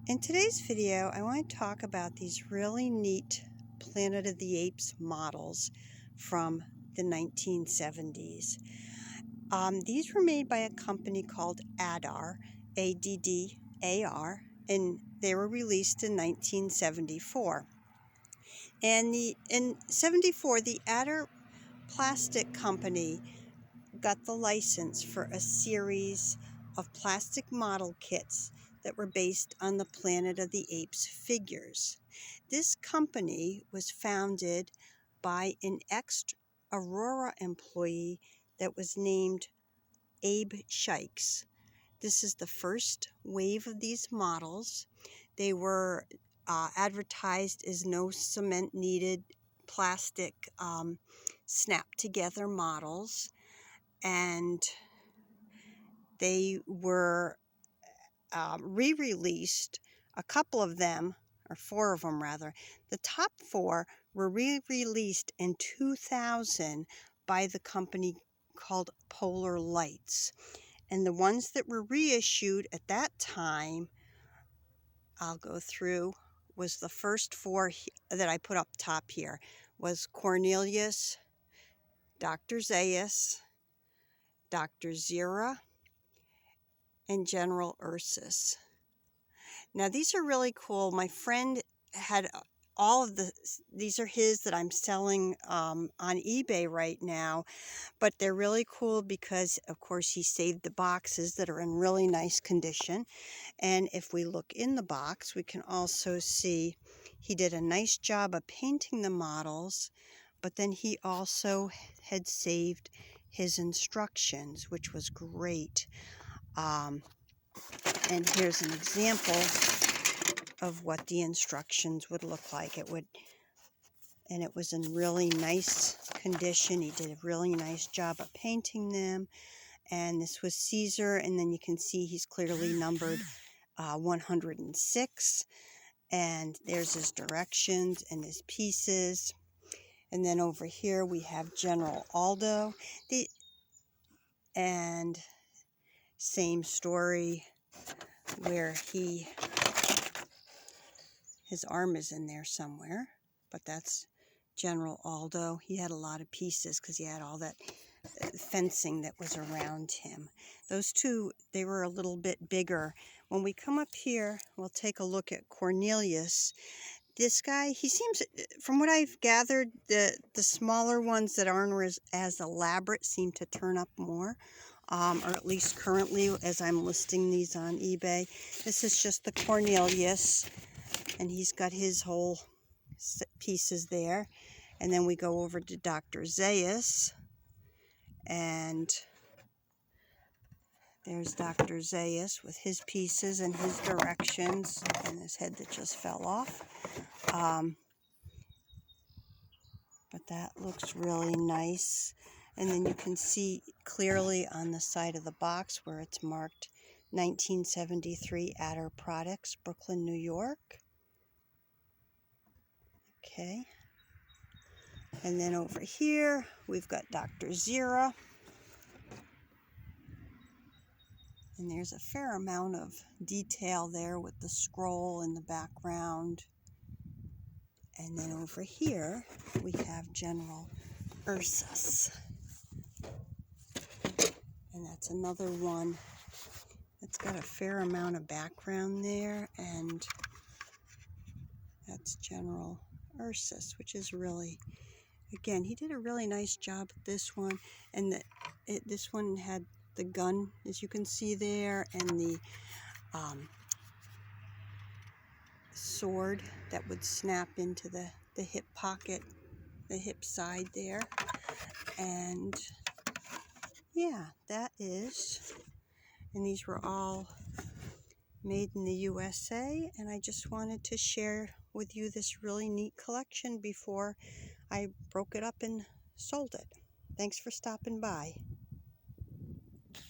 In today's video, I want to talk about these really neat Planet of the Apes models from the 1970s. These were made by a company called Addar, A-D-D-A-R, and they were released in 1974. And in 74, the Addar Plastic Company got the license for a series of plastic model kits that were based on the Planet of the Apes figures. This company was founded by an ex-Aurora employee that was named Abe Shikes. This is the first wave of these models. They were advertised as no cement needed plastic snap together models, and they were re-released, a couple of them, or four of them rather. The top four were re-released in 2000 by the company called Polar Lights. And the ones that were reissued at that time, I'll go through, was the first four that I put up top here, was Cornelius, Dr. Zaius, Dr. Zira, and General Ursus. Now these are really cool. My friend had all of these are his that I'm selling on eBay right now, but they're really cool because of course he saved the boxes that are in really nice condition. And if we look in the box, we can also see he did a nice job of painting the models, but then he also had saved his instructions, which was great. And here's an example of what the instructions would look like. It was in really nice condition. He did a really nice job of painting them. And this was Caesar, and then you can see he's clearly numbered 106. And there's his directions and his pieces. And then over here we have General Aldo. And same story where his arm is in there somewhere, but that's General Aldo. He had a lot of pieces because he had all that fencing that was around him. Those two, they were a little bit bigger. When we come up here, we'll take a look at Cornelius. This guy, he seems, from what I've gathered, the smaller ones that aren't as elaborate seem to turn up more. Or at least currently as I'm listing these on eBay. This is just the Cornelius, and he's got his whole pieces there. And then we go over to Dr. Zaius, and there's Dr. Zaius with his pieces and his directions, and his head that just fell off. But that looks really nice. And then you can see clearly on the side of the box where it's marked 1973 Addar Products, Brooklyn, New York. Okay. And then over here, we've got Dr. Zira. And there's a fair amount of detail there with the scroll in the background. And then over here, we have General Ursus. And that's another one that's got a fair amount of background there, and that's General Ursus, which is really, again, he did a really nice job with this one. And this one had the gun, as you can see there, and the sword that would snap into the hip pocket, the hip side there. And yeah, that is, and these were all made in the USA, and I just wanted to share with you this really neat collection before I broke it up and sold it. Thanks for stopping by.